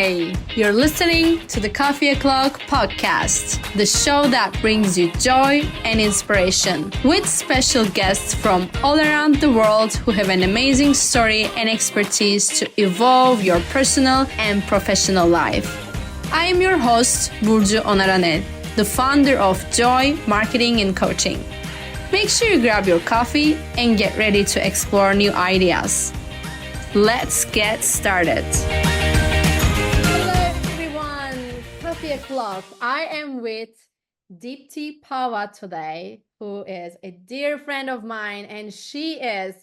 Hey, you're listening to the Coffee O'Clock podcast, the show that brings you joy and inspiration, with special guests from all around the world who have an amazing story and expertise to evolve your personal and professional life. I am your host, Burcu Onaranel, the founder of Joy Marketing and Coaching. Make sure you grab your coffee and get ready to explore new ideas. Let's get started. Hello everyone, Coffee O'Clock. I am with Deepti Pahwa today, who is a dear friend of mine, and she is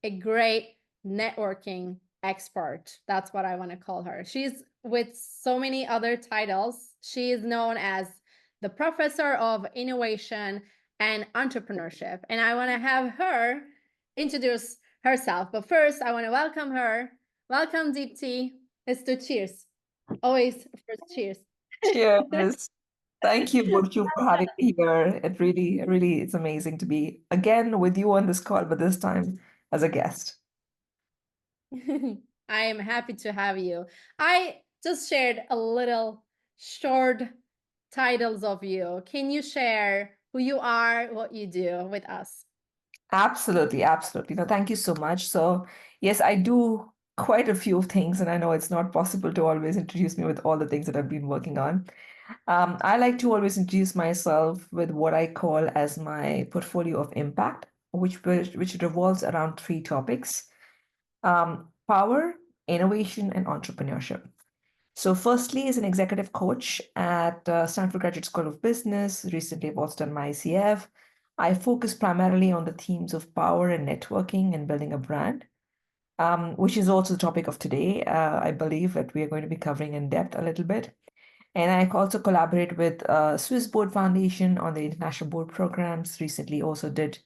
a great networking expert. That's what I want to call her. She's with so many other titles. She is known as the Professor of Innovation and Entrepreneurship, and I want to have her introduce herself. But first, I want to welcome her. Welcome, Deepti. Let's do cheers. Always first cheers. Cheers. Thank you, Burcu, for having me here. It really is amazing to be again with you on this call, but this time as a guest. I am happy to have you. I just shared a little short titles of you. Can you share who you are, what you do with us? Absolutely. No, thank you so much. So, yes, I do quite a few things, and I know it's not possible to always introduce me with all the things that I've been working on. I like to always introduce myself with what I call as my portfolio of impact, which revolves around three topics: power, innovation, and entrepreneurship. So, firstly, as an executive coach at Stanford Graduate School of Business, recently I've also done my ICF. I focus primarily on the themes of power and networking and building a brand, which is also the topic of today. I believe that we are going to be covering in depth a little bit. And I also collaborate with Swiss Board Foundation on the international board programs. Recently, also did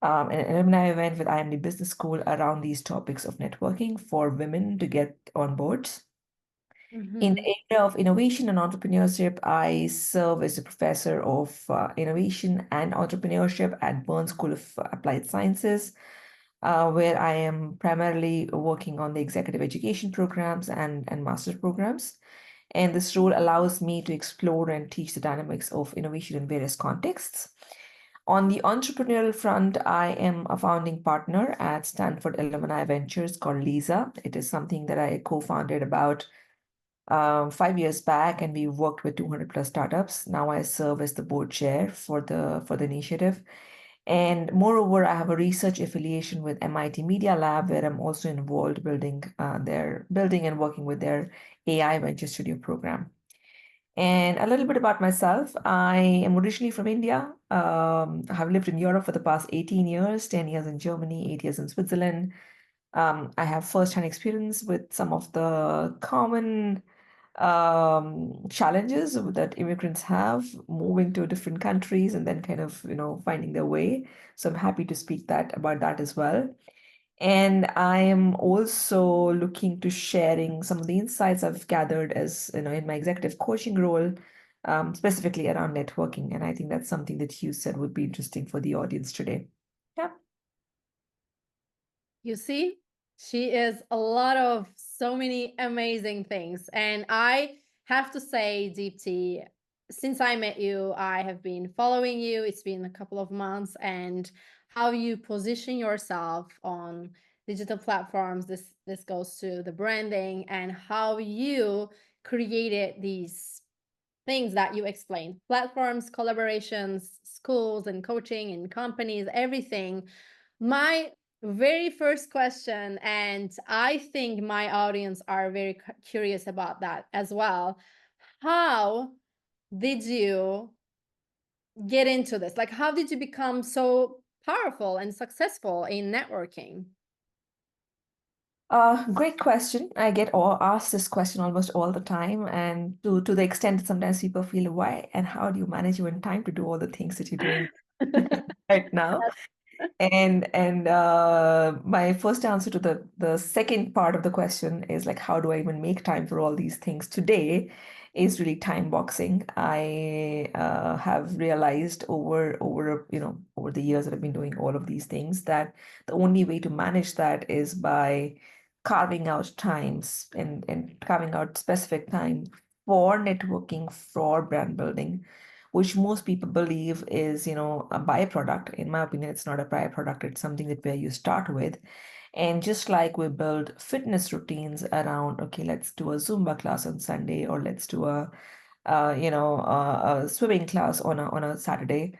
an alumni event with IMD Business School around these topics of networking for women to get on boards. In the area of innovation and entrepreneurship, I serve as a professor of innovation and entrepreneurship at Burns School of Applied Sciences, where I am primarily working on the executive education programs and master's programs. And this role allows me to explore and teach the dynamics of innovation in various contexts. On the entrepreneurial front, I am a founding partner at Stanford Alumni Ventures called Lisa. It is something that I co-founded about 5 years back, and we worked with 200 plus startups. Now I serve as the board chair for the initiative. And moreover, I have a research affiliation with MIT Media Lab, where I'm also involved building and working with their AI venture studio program. And a little bit about myself. I am originally from India. I have lived in Europe for the past 18 years, 10 years in Germany, 8 years in Switzerland. I have first-hand experience with some of the common challenges that immigrants have moving to different countries and then kind of, finding their way. So I'm happy to speak about that as well. And I am also looking to sharing some of the insights I've gathered as, in my executive coaching role, specifically around networking. And I think that's something that you said would be interesting for the audience today. Yeah. You see, she is a lot of so many amazing things. And I have to say, Deepti, since I met you, I have been following you. It's been a couple of months, and how you position yourself on digital platforms. This goes to the branding and how you created these things that you explained: platforms, collaborations, schools and coaching and companies, everything. My very first question, and I think my audience are very curious about that as well: how did you get into this? Like, how did you become so powerful and successful in networking? Great question. I get asked this question almost all the time, and to the extent that sometimes people feel, why and how do you manage your time to do all the things that you're doing right now? And my first answer to the second part of the question is like, how do I even make time for all these things today? Is really time boxing. I have realized over the years that I've been doing all of these things that the only way to manage that is by carving out times and carving out specific time for networking, for brand building, which most people believe is, a byproduct. In my opinion, it's not a byproduct. It's something that where you start with. And just like we build fitness routines around, okay, let's do a Zumba class on Sunday, or let's do a swimming class on a Saturday.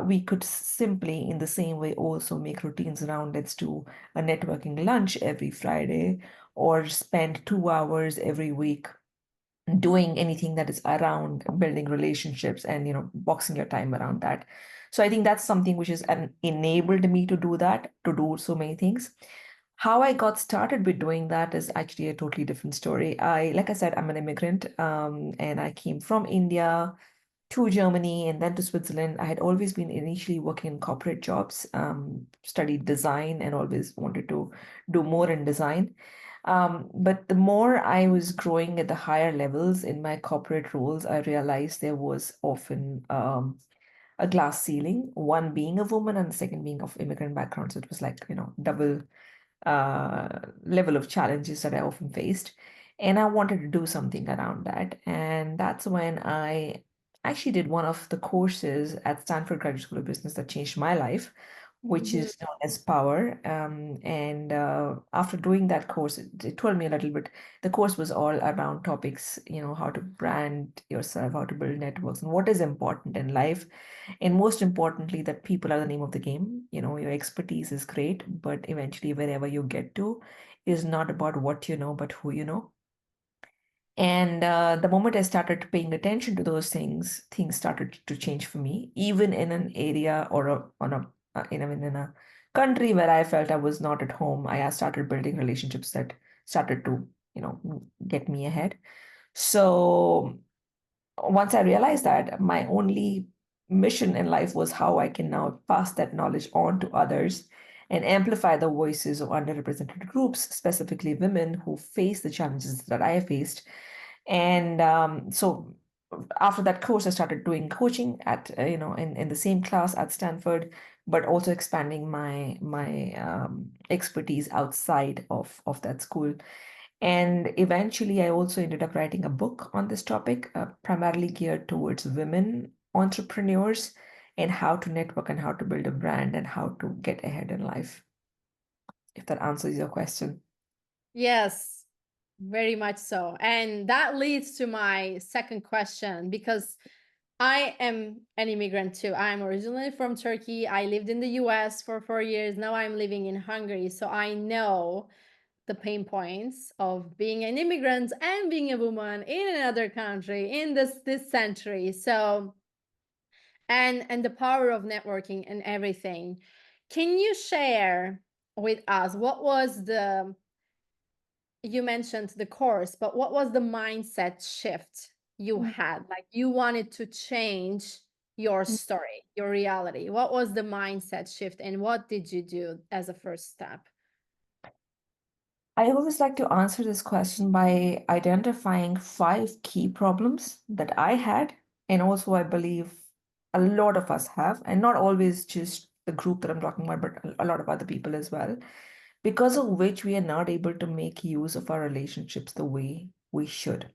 We could simply, in the same way, also make routines around, let's do a networking lunch every Friday, or spend 2 hours every week doing anything that is around building relationships and boxing your time around that. So I think that's something which has enabled me to do that, to do so many things. How I got started with doing that is actually a totally different story. Like I said, I'm an immigrant, and I came from India to Germany and then to Switzerland. I had always been initially working in corporate jobs, studied design, and always wanted to do more in design. But the more I was growing at the higher levels in my corporate roles, I realized there was often a glass ceiling, one being a woman and the second being of immigrant background. So it was like, double level of challenges that I often faced. And I wanted to do something around that. And that's when I actually did one of the courses at Stanford Graduate School of Business that changed my life, which Mhm. is known as Power. And after doing that course, it told me a little bit. The course was all around topics, how to brand yourself, how to build networks, and what is important in life, and most importantly, that people are the name of the game. Your expertise is great, but eventually, wherever you get to is not about what you know, but who you know. And the moment I started paying attention to those things started to change for me, even in an area or on a in a country where I felt I was not at home. I started building relationships that started to, get me ahead. So once I realized that, my only mission in life was how I can now pass that knowledge on to others and amplify the voices of underrepresented groups, specifically women who face the challenges that I faced. And so after that course, I started doing coaching at, in the same class at Stanford, but also expanding my expertise outside of that school. And eventually, I also ended up writing a book on this topic, primarily geared towards women entrepreneurs and how to network and how to build a brand and how to get ahead in life, if that answers your question. Yes, very much so. And that leads to my second question, because I am an immigrant too. I'm originally from Turkey. I lived in the US for 4 years. Now I'm living in Hungary. So I know the pain points of being an immigrant and being a woman in another country in this century. So and the power of networking and everything. Can you share with us what was the, you mentioned the course, but what was the mindset shift you had? Like you wanted to change your story, your reality. What was the mindset shift and what did you do as a first step? I always like to answer this question by identifying 5 key problems that I had, and also I believe a lot of us have, and not always just the group that I'm talking about, but a lot of other people as well, because of which we are not able to make use of our relationships the way we should.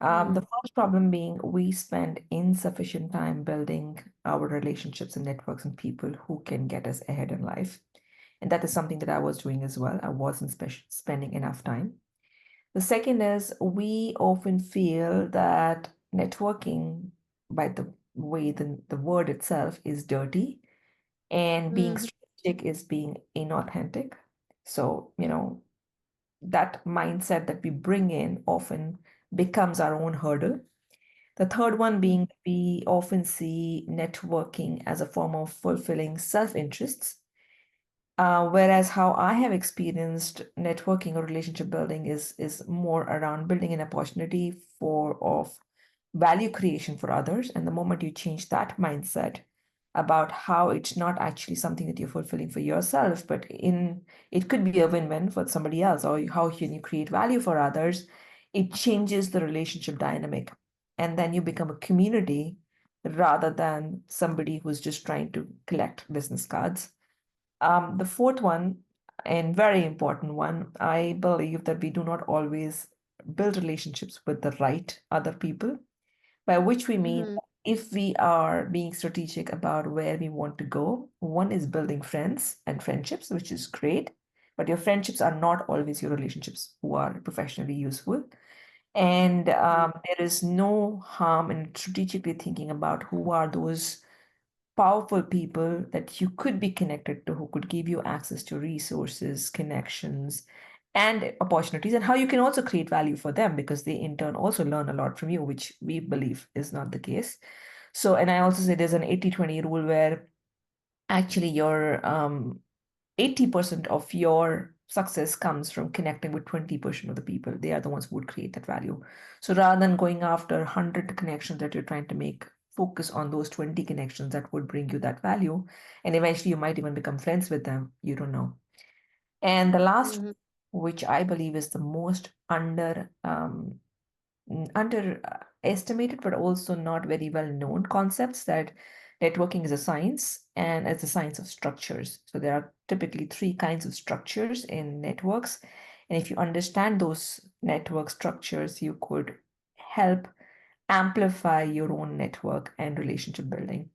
The Mm, first problem being we spend insufficient time building our relationships and networks and people who can get us ahead in life. And that is something that I was doing as well. I wasn't spending enough time. The second is we often feel that networking, by the way the word itself, is dirty, and being mhm, strategic is being inauthentic. So, that mindset that we bring in often becomes our own hurdle. The third one being we often see networking as a form of fulfilling self-interests, whereas how I have experienced networking or relationship building is more around building an opportunity for of value creation for others. And the moment you change that mindset about how it's not actually something that you're fulfilling for yourself, but in it could be a win-win for somebody else, or how can you create value for others, it changes the relationship dynamic. And then you become a community rather than somebody who's just trying to collect business cards. The fourth one, and very important one. I believe that we do not always build relationships with the right other people, by which we mean Mhm. if we are being strategic about where we want to go, one is building friends and friendships, which is great, but your friendships are not always your relationships who are professionally useful. And there is no harm in strategically thinking about who are those powerful people that you could be connected to, who could give you access to resources, connections, and opportunities, and how you can also create value for them because they in turn also learn a lot from you, which we believe is not the case. So, and I also say there's an 80-20 rule where actually your 80% of your success comes from connecting with 20% of the people. They are the ones who would create that value. So rather than going after 100 connections that you're trying to make, focus on those 20 connections that would bring you that value. And eventually you might even become friends with them. You don't know. And the last, Mhm. which I believe is the most underestimated, but also not very well known concepts, that networking is a science and it's a science of structures. So there are typically three kinds of structures in networks. And if you understand those network structures, you could help amplify your own network and relationship building.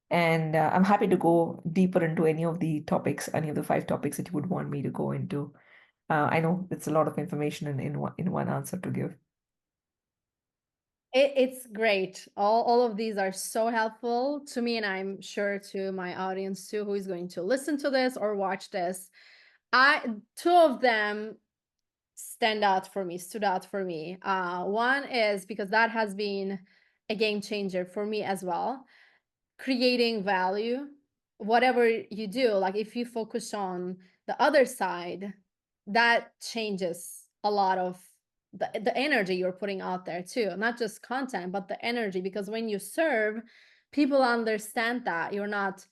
And I'm happy to go deeper into any of the topics, any of the five topics that you would want me to go into. I know it's a lot of information in one answer to give. It's great. All of these are so helpful to me, and I'm sure to my audience too, who is going to listen to this or watch this. I Two of them stood out for me. One is because that has been a game changer for me as well. Creating value, whatever you do, like if you focus on the other side, that changes a lot of the energy you're putting out there too, not just content but the energy, because when you serve, people understand that you're not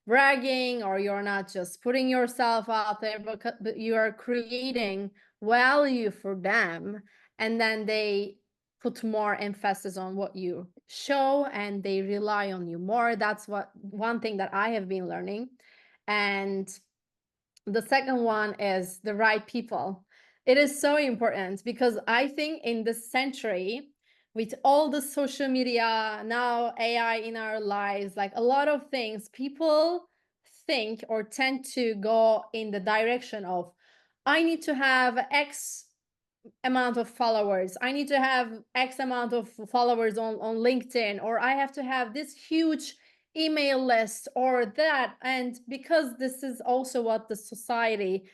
bragging or you're not just putting yourself out there, but you are creating value for them, and then they put more emphasis on what you show and they rely on you more. That's what one thing that I have been learning. And the second one is the right people. It is so important because I think in this century, with all the social media, now AI in our lives, like a lot of things, people think or tend to go in the direction of, I need to have X amount of followers, I need to have X amount of followers on LinkedIn, or I have to have this huge email list or that. And because this is also what the society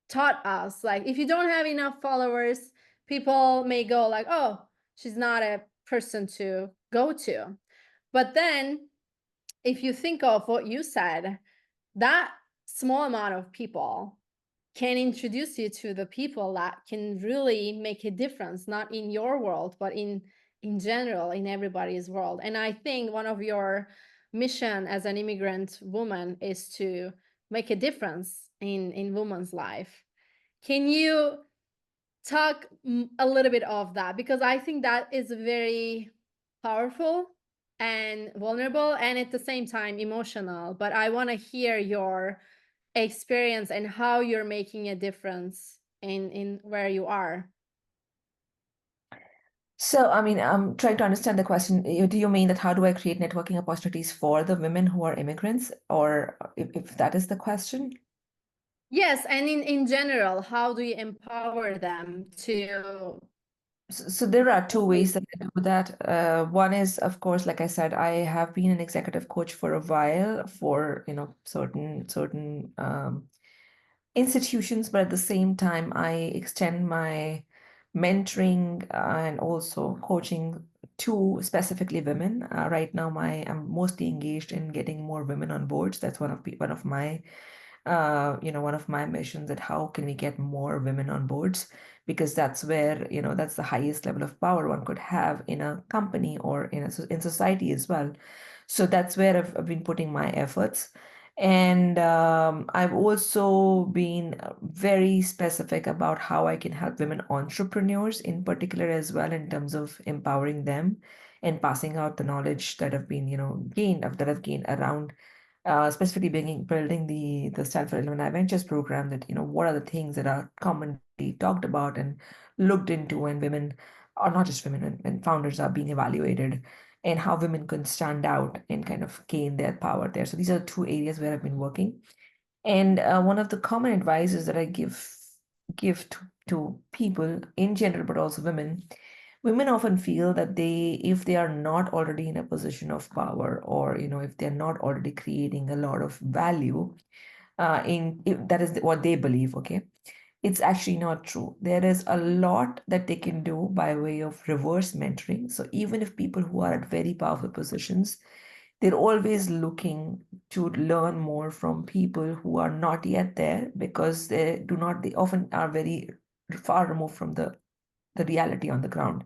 taught us, like if you don't have enough followers, people may go like, oh, she's not a person to go to. But then if you think of what you said, that small amount of people can introduce you to the people that can really make a difference, not in your world but in general, in everybody's world. And I think one of your mission as an immigrant woman is to make a difference in women's life. Can you talk a little bit of that, because I think that is very powerful and vulnerable and at the same time emotional, but I want to hear your experience and how you're making a difference in where you are. So, I mean, I'm trying to understand the question. Do you mean that how do I create networking opportunities for the women who are immigrants, or if that is the question? Yes, and in general, how do you empower them to So there are two always. ways that I do that. One is, of course, like I said, I have been an executive coach for a while for, certain institutions, but at the same time, I extend my mentoring and also coaching to specifically women. Right now, I'm mostly engaged in getting more women on boards. That's one of my one of my missions, that how can we get more women on boards, because that's where, that's the highest level of power one could have in a company or in society as well. So that's where I've been putting my efforts. And I've also been very specific about how I can help women entrepreneurs in particular as well, in terms of empowering them and passing out the knowledge that I've gained around specifically building the Stanford Alumni Ventures program, that, what are the things that are commonly talked about and looked into when women, or not just women, when founders are being evaluated, and how women can stand out and kind of gain their power there. So these are two areas where I've been working. And one of the common advices that I give to people in general, but also women often feel that if they are not already in a position of power, or if they're not already creating a lot of value, if that is what they believe, okay, it's actually not true. There is a lot that they can do by way of reverse mentoring. So even if people who are at very powerful positions, they're always looking to learn more from people who are not yet there, because they often are very far removed from the reality on the ground.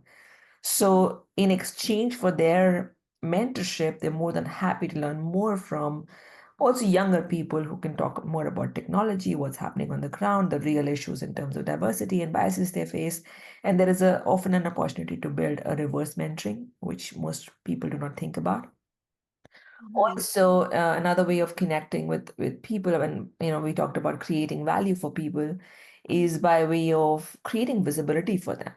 So in exchange for their mentorship, they're more than happy to learn more from also younger people who can talk more about technology, what's happening on the ground, the real issues in terms of diversity and biases they face. And there is often an opportunity to build a reverse mentoring, which most people do not think about. Mhm. Also, another way of connecting with people, when we talked about creating value for people, is by way of creating visibility for them.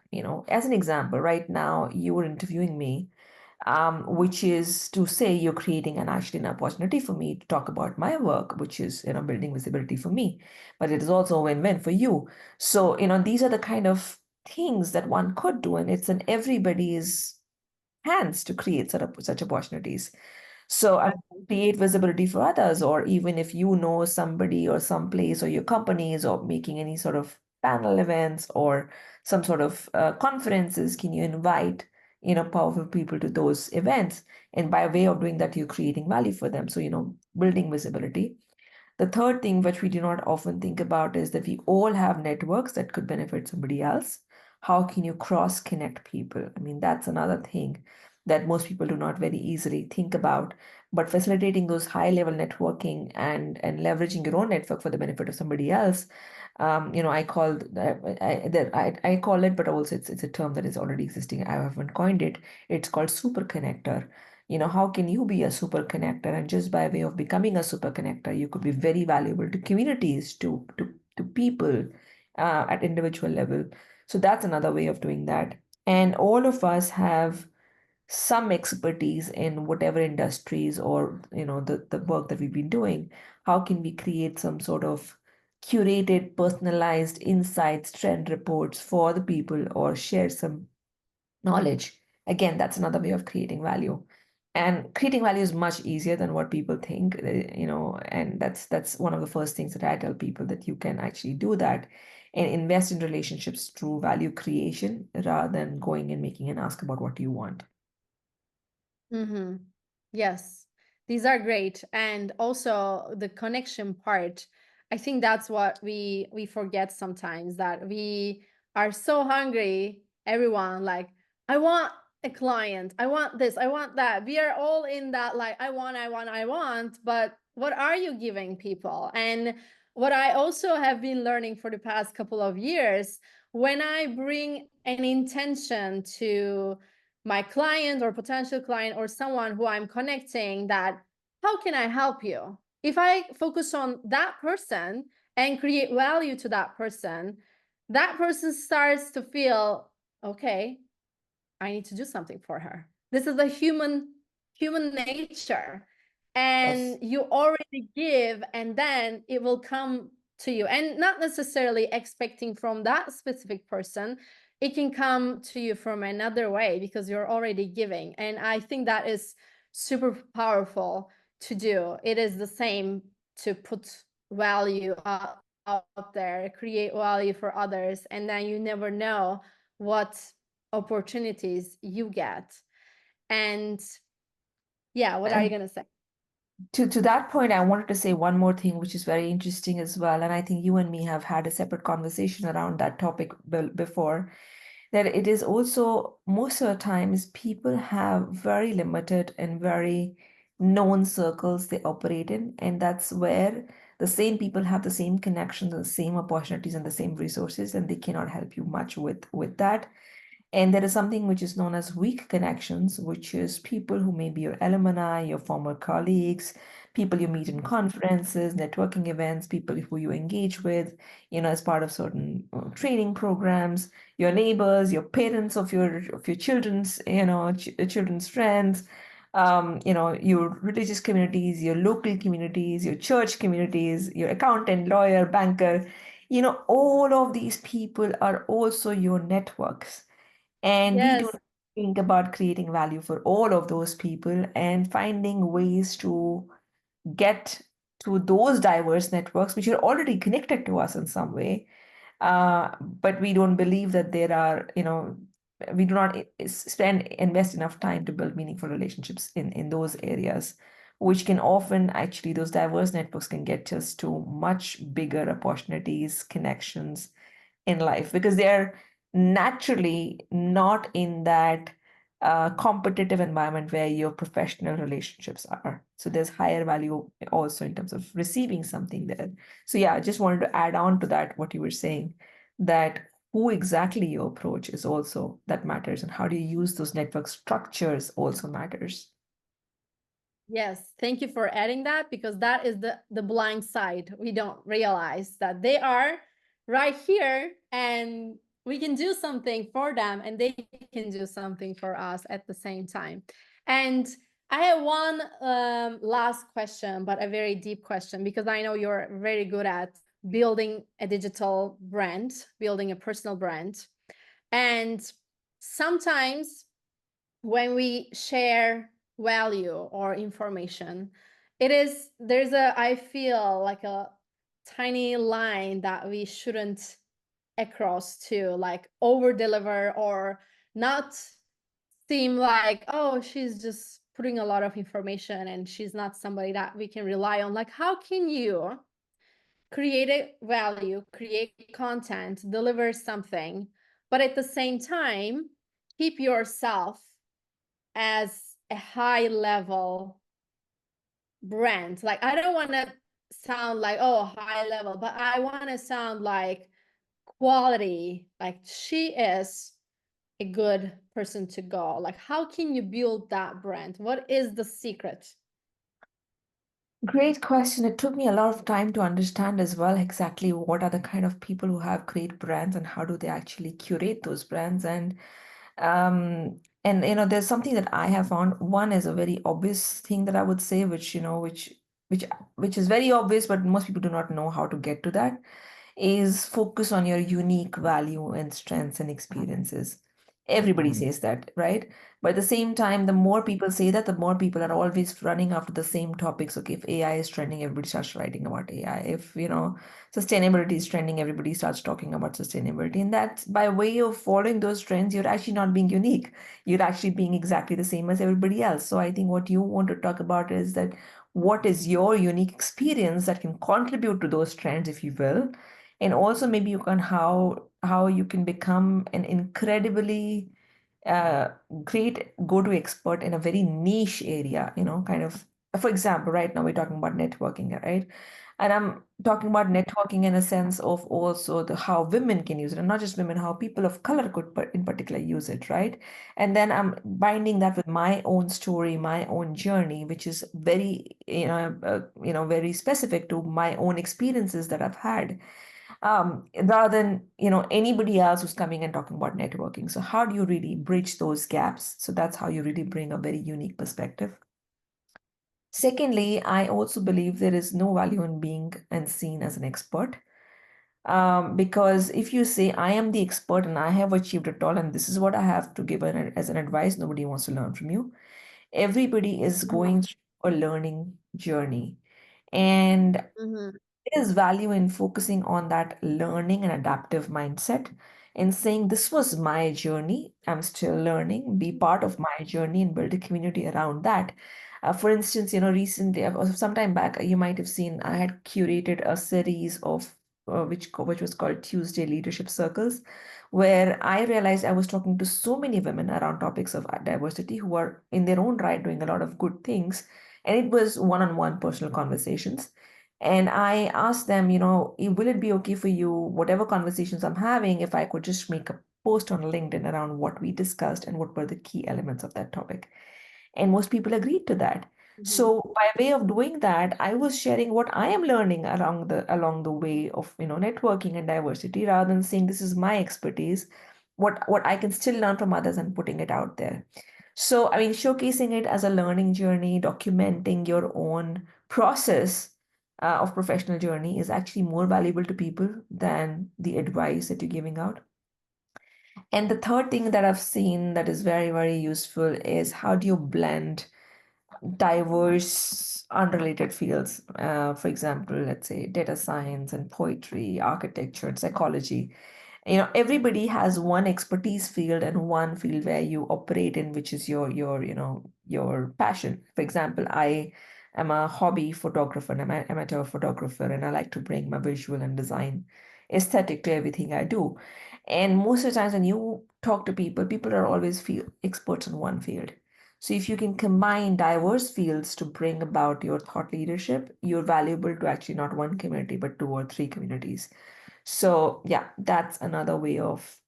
As an example, right now you were interviewing me, which is to say you're creating an opportunity for me to talk about my work, which is building visibility for me, but it is also a win-win for you. So these are the kind of things that one could do, and it's in everybody's hands to create such opportunities. So I Exactly. create visibility for others, or even if you know somebody or some place or your companies or making any sort of panel events or some sort of conferences, can you invite powerful people to those events? And by way of doing that, you're creating value for them. So building visibility. The third thing, which we do not often think about, is that we all have networks that could benefit somebody else. How can you cross connect people? I mean, that's another thing that most people do not very easily think about. But facilitating those high level networking and leveraging your own network for the benefit of somebody else, I call it, but also it's a term that is already existing. I haven't coined it. It's called super connector. How can you be a super connector? And just by way of becoming a super connector, you could be very valuable to communities, to people at individual level. So that's another way of doing that. And all of us have some expertise in whatever industries, or the work that we've been doing. How can we create some sort of curated, personalized insights, trend reports for the people, or share some knowledge? Again, that's another way of creating value. And creating value is much easier than what people think, and that's one of the first things that I tell people, that you can actually do that and invest in relationships through value creation, rather than going and making an ask about what you want. Mm-hmm. Yes, these are great. And also the connection part. I think that's what we forget sometimes, that we are so hungry, everyone, like, I want a client, I want this, I want that. We are all in that, like, I want, but what are you giving people? And what I also have been learning for the past couple of years, when I bring an intention to my client or potential client or someone who I'm connecting, that how can I help you? If I focus on that person and create value to that person starts to feel, okay, I need to do something for her. This is the human nature. Yes. And you already give, and then it will come to you. And not necessarily expecting from that specific person. It can come to you from another way because you're already giving. And I think that is super powerful to do. It is the same to put value out there, create value for others, and then you never know what opportunities you get. And yeah, what are you And going to say? to that point, I wanted to say one more thing, which is very interesting as well. And I think you and me have had a separate conversation around that topic before. That it is also, most of the times, people have very limited and very known circles they operate in. And that's where the same people have the same connections and the same opportunities and the same resources, and they cannot help you much with that. And there is something which is known as weak connections, which is people who may be your alumni, your former colleagues, people you meet in conferences, networking events, people who you engage with, as part of certain training programs, your neighbors, your parents of your children's, children's friends, your religious communities, your local communities, your church communities, your accountant, lawyer, banker, all of these people are also your networks. And we do Yes. think about creating value for all of those people and finding ways to get to those diverse networks, which are already connected to us in some way. But we don't believe that there are, we do not invest enough time to build meaningful relationships in those areas, which can often actually, those diverse networks can get us to much bigger opportunities, connections in life because they're naturally not in that competitive environment where your professional relationships are. So there's higher value also in terms of receiving something there. So yeah, I just wanted to add on to that what you were saying, that who exactly you approach is also that matters, and how do you use those network structures also matters. Yes, thank you for adding that, because that is the blind side. We don't realize that they are right here, and we can do something for them and they can do something for us at the same time. And I have one last question, but a very deep question, because I know you're very good at building a digital brand, building a personal brand. And sometimes when we share value or information, I feel like a tiny line that we shouldn't across to, like over deliver, or not seem like, oh, she's just putting a lot of information and she's not somebody that we can rely on. Like, how can you create a value, create content, deliver something, but at the same time keep yourself as a high level brand? Like, I don't want to sound like, oh, high level, but I want to sound like quality, like she is a good person to go. Like, how can you build that brand? What is the secret? Great question. It took me a lot of time to understand as well exactly what are the kind of people who have great brands and how do they actually curate those brands. And there's something that I have found. One is a very obvious thing that I would say, which which is very obvious, but most people do not know how to get to that, is focus on your unique value and strengths and experiences. Everybody says that, right? But at the same time, the more people say that, the more people are always running after the same topics. Okay, if AI is trending, everybody starts writing about AI. If, sustainability is trending, everybody starts talking about sustainability. And that's by way of following those trends, you're actually not being unique. You're actually being exactly the same as everybody else. So I think what you want to talk about is that what is your unique experience that can contribute to those trends, if you will, and also maybe you can how you can become an incredibly uh, great go-to expert in a very niche area, kind of, for example, right now we're talking about networking, right? And I'm talking about networking in a sense of also the how women can use it, and not just women, how people of color could in particular use it, right? And then I'm binding that with my own story, my own journey, which is very, very specific to my own experiences that I've had, rather than anybody else who's coming and talking about networking. So how do you really bridge those gaps? So that's how you really bring a very unique perspective. Secondly, I also believe there is no value in being and seen as an expert. Because if you say I am the expert and I have achieved it all and this is what I have to give as an advice, nobody wants to learn from you. Everybody is going through a learning journey, and Mhm. there is value in focusing on that learning and adaptive mindset and saying, this was my journey. I'm still learning, be part of my journey and build a community around that. For instance, recently, some time back, you might have seen I had curated a series of which was called Tuesday Leadership Circles, where I realized I was talking to so many women around topics of diversity who are in their own right doing a lot of good things. And it was one-on-one personal conversations. And I asked them, will it be okay for you, whatever conversations I'm having, if I could just make a post on LinkedIn around what we discussed and what were the key elements of that topic? And most people agreed to that. Mhm. So by way of doing that, I was sharing what I am learning along the way of, networking and diversity, rather than saying this is my expertise, what I can still learn from others and putting it out there. So, I mean, showcasing it as a learning journey, documenting your own process of professional journey is actually more valuable to people than the advice that you're giving out. And the third thing that I've seen that is very, very useful is how do you blend diverse, unrelated fields. For example, let's say data science and poetry, architecture, and psychology. Everybody has one expertise field and one field where you operate in, which is your passion. For example, I am a hobby photographer and I'm an amateur photographer, and I like to bring my visual and design aesthetic to everything I do. And most of the times when you talk to people, people are always feel experts in one field. So if you can combine diverse fields to bring about your thought leadership, you're valuable to actually not one community, but two or three communities. So yeah, that's another way of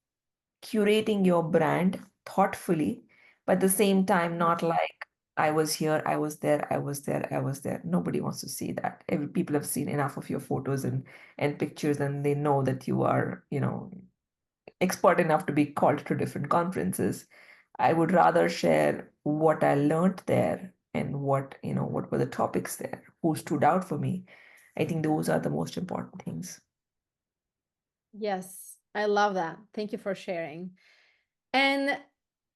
curating your brand thoughtfully, but at the same time, not like I was here, I was there, I was there, I was there. Nobody wants to see that. People have seen enough of your photos and pictures, and they know that you are, expert enough to be called to different conferences. I would rather share what I learned there and what were the topics there, who stood out for me. I think those are the most important things. Yes, I love that. Thank you for sharing. And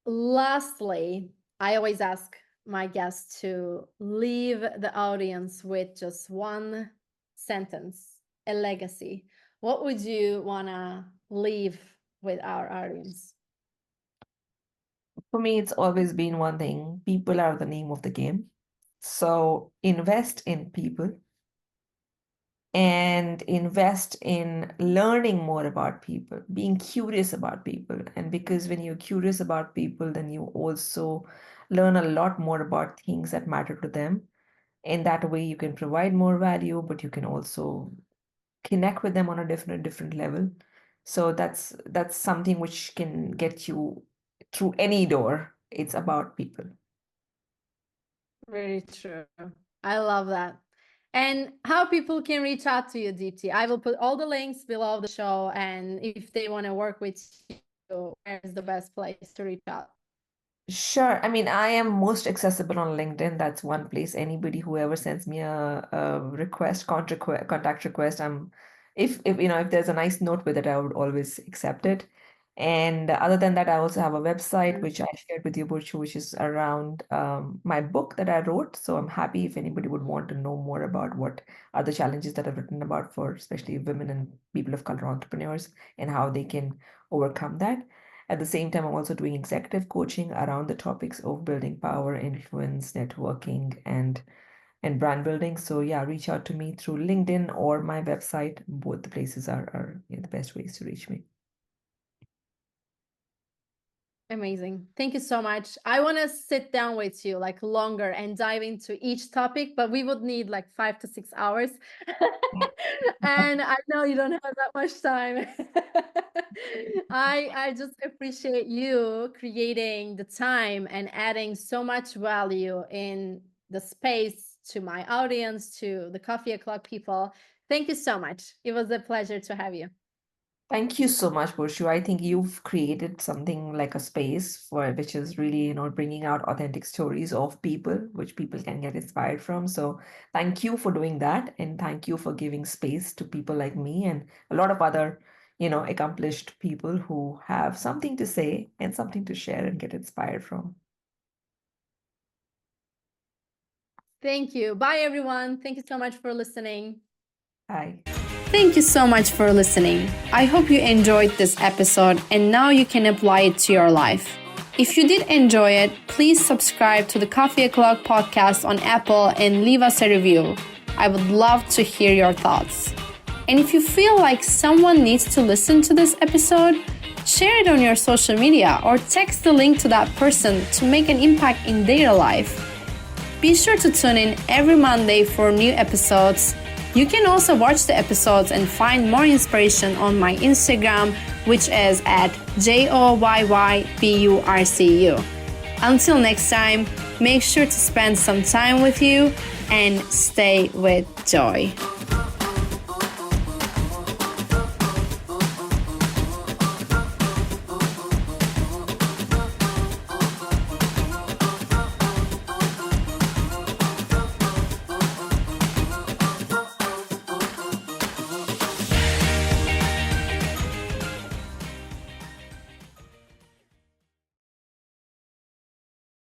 lastly, I always ask my guests to leave the audience with just one sentence, a legacy. What would you want to leave with our audience? For me, it's always been one thing. People are the name of the game. So invest in people and invest in learning more about people, being curious about people. And because when you're curious about people, then you also learn a lot more about things that matter to them. In that way, you can provide more value, but you can also connect with them on a different level. So that's something which can get you through any door. It's about people. Very true. I love that. And how people can reach out to you, Deepti. I will put all the links below the show. And if they want to work with you, where is the best place to reach out? Sure. I mean, I am most accessible on LinkedIn. That's one place. Anybody who ever sends me a contact request, if there's a nice note with it, I would always accept it. And other than that, I also have a website which I shared with you, Burchu, which is around my book that I wrote. So I'm happy if anybody would want to know more about what are the challenges that I've written about for especially women and people of color entrepreneurs and how they can overcome that. At the same time, I'm also doing executive coaching around the topics of building power, influence, networking, and brand building. So yeah, reach out to me through LinkedIn or my website. Both the places are the best ways to reach me. Amazing. Thank you so much. I want to sit down with you like longer and dive into each topic, but we would need like 5 to 6 hours. And I know you don't have that much time. I just appreciate you creating the time and adding so much value in the space to my audience, to the Coffee O'Clock people. Thank you so much. It was a pleasure to have you. Thank you so much, Burshu. I think you've created something like a space for which is really, bringing out authentic stories of people, which people can get inspired from. So thank you for doing that. And thank you for giving space to people like me and a lot of other, accomplished people who have something to say and something to share and get inspired from. Thank you. Bye, everyone. Thank you so much for listening. Bye. Thank you so much for listening. I hope you enjoyed this episode and now you can apply it to your life. If you did enjoy it, please subscribe to the Coffee O'Clock podcast on Apple and leave us a review. I would love to hear your thoughts. And if you feel like someone needs to listen to this episode, share it on your social media or text the link to that person to make an impact in their life. Be sure to tune in every Monday for new episodes. You can also watch the episodes and find more inspiration on my Instagram, which is at JOYYBURCU. Until next time, make sure to spend some time with you and stay with joy.